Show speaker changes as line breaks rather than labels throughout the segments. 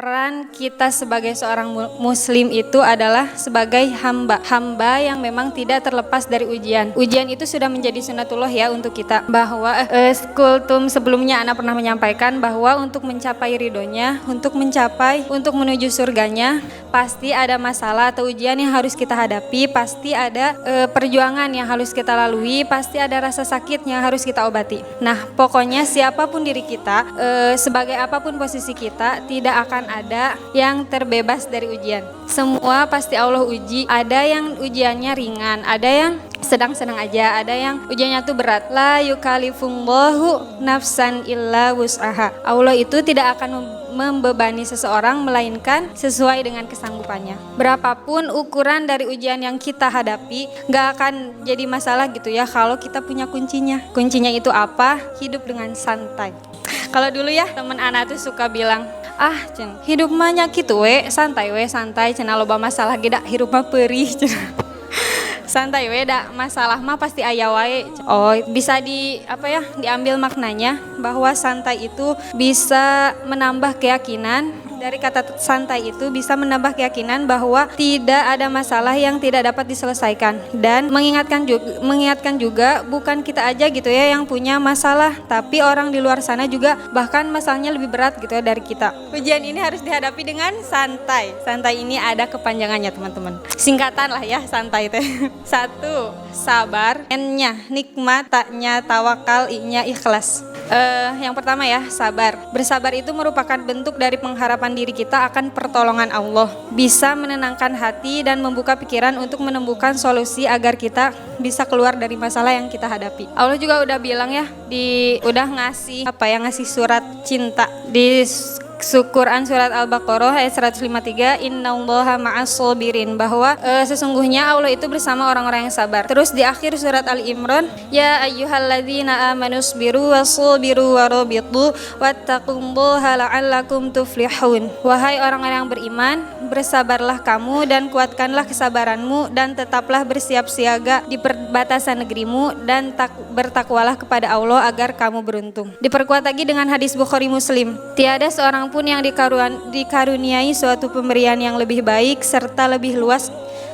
Peran kita sebagai seorang muslim itu adalah sebagai hamba yang memang tidak terlepas dari ujian. Ujian itu sudah menjadi sunatullah ya untuk kita, bahwa kultum sebelumnya Ana pernah menyampaikan bahwa untuk mencapai ridhonya, untuk menuju surganya, pasti ada masalah atau ujian yang harus kita hadapi, pasti ada perjuangan yang harus kita lalui, pasti ada rasa sakit yang harus kita obati. Nah, pokoknya siapapun diri kita, sebagai apapun posisi kita, tidak akan ada yang terbebas dari ujian. Semua pasti Allah uji. Ada yang ujiannya ringan, ada yang sedang-sedang aja, ada yang ujiannya tuh berat. La yukalifullahu nafsan illa wus'aha. Allah itu tidak akan membebani seseorang melainkan sesuai dengan kesanggupannya. Berapapun ukuran dari ujian yang kita hadapi, gak akan jadi masalah gitu ya kalau kita punya kuncinya. Kuncinya itu apa? Hidup dengan santai. Kalau dulu ya temen Ana tuh suka bilang, cen, hidup mah gitu santai cenah loba masalah ge da hirup mah peurih cenah. Santai da masalah mah pasti aya wae. Oh, bisa diambil maknanya bahwa santai itu bisa menambah keyakinan. Dari kata santai itu bisa menambah keyakinan bahwa tidak ada masalah yang tidak dapat diselesaikan, dan mengingatkan juga bukan kita aja gitu ya yang punya masalah, tapi orang di luar sana juga bahkan masalahnya lebih berat gitu ya dari kita. Ujian ini harus dihadapi dengan santai. Santai ini ada kepanjangannya teman-teman. Singkatan lah ya santai teh. 1. Sabar. N-nya nikmat, ta-nya tawakal, I-nya ikhlas. Yang pertama ya, sabar. Bersabar itu merupakan bentuk dari pengharapan diri kita akan pertolongan Allah. Bisa menenangkan hati dan membuka pikiran untuk menemukan solusi agar kita bisa keluar dari masalah yang kita hadapi. Allah juga udah bilang ya, udah ngasih surat cinta di Quran surat Al-Baqarah ayat 153, innallaha ma'as-sabirin, bahwa sesungguhnya Allah itu bersama orang-orang yang sabar. Terus di akhir surat Al-Imran, ya ayyuhalladzina amanusbiru wasabiru warabitu wattaqullaha la'allakum tuflihun. Wahai orang-orang yang beriman, bersabarlah kamu dan kuatkanlah kesabaranmu dan tetaplah bersiap siaga di perbatasan negerimu dan bertakwalah kepada Allah agar kamu beruntung. Diperkuat lagi dengan hadis Bukhari Muslim, tiada seorang pun yang dikaruniai suatu pemberian yang lebih baik serta lebih luas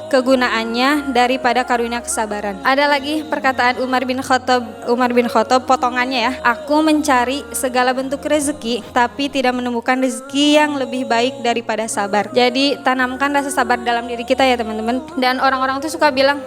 kegunaannya daripada karunia kesabaran. Ada lagi perkataan Umar bin Khattab potongannya ya, aku mencari segala bentuk rezeki tapi tidak menemukan rezeki yang lebih baik daripada sabar. Jadi tanamkan rasa sabar dalam diri kita ya teman-teman. Dan orang-orang tuh suka bilang,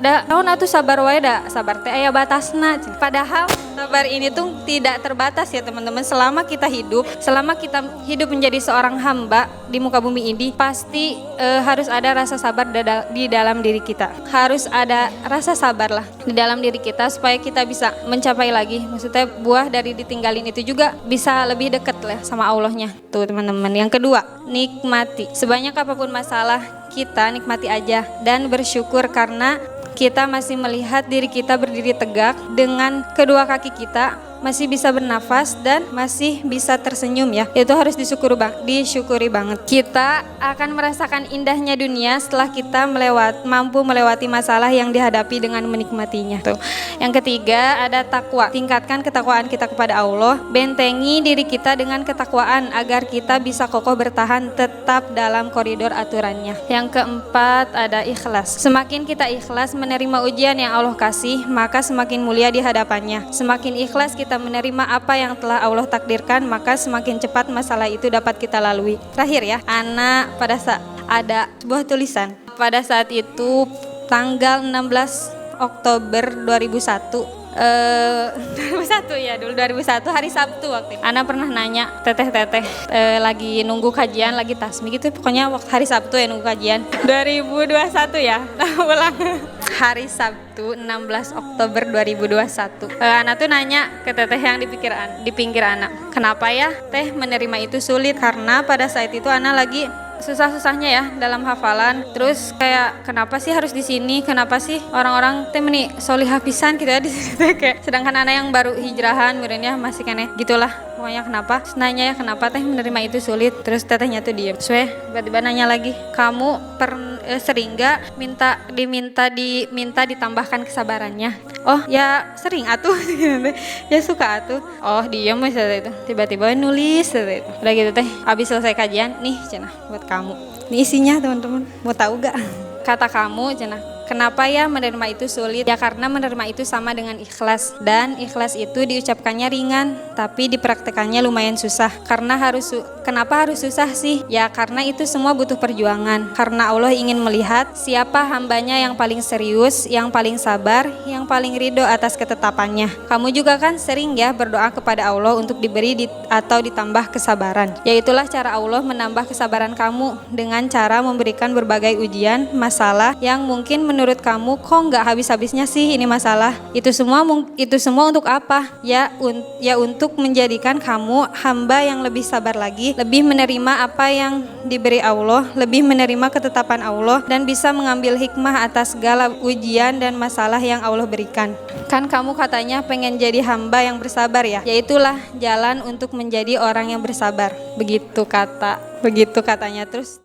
naon atuh sabar wae da, sabar teh aya batasna. Padahal sabar ini tuh tidak terbatas ya teman-teman. Selama kita hidup menjadi seorang hamba di muka bumi ini, pasti harus ada rasa sabar di dalam diri kita. Harus ada rasa sabar lah di dalam diri kita supaya kita bisa mencapai lagi. Maksudnya buah dari ditinggalin itu juga bisa lebih dekat lah sama Allahnya. Tuh teman-teman. Yang kedua, nikmati. Sebanyak apapun masalah kita, nikmati aja dan bersyukur karena kita masih melihat diri kita berdiri tegak dengan kedua kaki kita, masih bisa bernafas dan masih bisa tersenyum ya. Itu harus disyukuri banget. Kita akan merasakan indahnya dunia setelah kita mampu melewati masalah yang dihadapi dengan menikmatinya. Tuh. Yang ketiga ada takwa. Tingkatkan ketakwaan kita kepada Allah. Bentengi diri kita dengan ketakwaan agar kita bisa kokoh bertahan tetap dalam koridor aturannya. Yang keempat ada ikhlas. Semakin kita ikhlas menerima ujian yang Allah kasih, maka semakin mulia di hadapannya. Semakin ikhlas kita menerima apa yang telah Allah takdirkan, maka semakin cepat masalah itu dapat kita lalui. Terakhir ya, ada sebuah tulisan. Pada saat itu tanggal 16 Oktober 2001 hari Sabtu waktu itu. Ana pernah nanya teteh lagi nunggu kajian, lagi tasmi gitu, pokoknya waktu hari Sabtu ya nunggu kajian 2021 ya. Ulang. Hari Sabtu 16 Oktober 2021. Ana tuh nanya ke teteh yang di pinggir Ana, kenapa ya teh menerima itu sulit? Karena pada saat itu Ana lagi susah-susahnya ya dalam hafalan. Terus kayak kenapa sih harus di sini? Kenapa sih orang-orang teh meni solihah pisan gitu ya di sini kayak, sedangkan anak yang baru hijrahan muridnya masih kene gitulah. Pokoknya kenapa? Nanya ya kenapa teh menerima itu sulit? Terus tetehnya tuh diem. Tiba-tiba nanya lagi, kamu sering gak diminta ditambahkan kesabarannya? Oh ya sering atuh. Ya suka atuh. Oh diam misalnya itu, tiba-tiba nulis itu. Udah gitu teh, habis selesai kajian nih cenah buat kamu. Ini isinya teman-teman, mau tahu gak? Kata kamu cenah, kenapa ya menerima itu sulit? Ya karena menerima itu sama dengan ikhlas, dan ikhlas itu diucapkannya ringan tapi dipraktekannya lumayan susah. Kenapa harus susah sih? Ya karena itu semua butuh perjuangan, karena Allah ingin melihat siapa hambanya yang paling serius, yang paling sabar, yang paling ridho atas ketetapannya. Kamu juga kan sering ya berdoa kepada Allah untuk diberi atau ditambah kesabaran. Yaitulah cara Allah menambah kesabaran kamu dengan cara memberikan berbagai ujian, masalah yang mungkin menurut kamu kok nggak habis-habisnya sih ini masalah. Itu semua untuk apa? Ya untuk menjadikan kamu hamba yang lebih sabar lagi, lebih menerima apa yang diberi Allah, lebih menerima ketetapan Allah, dan bisa mengambil hikmah atas segala ujian dan masalah yang Allah berikan. Kan kamu katanya pengen jadi hamba yang bersabar ya? Yaitulah jalan untuk menjadi orang yang bersabar. Begitu katanya. Terus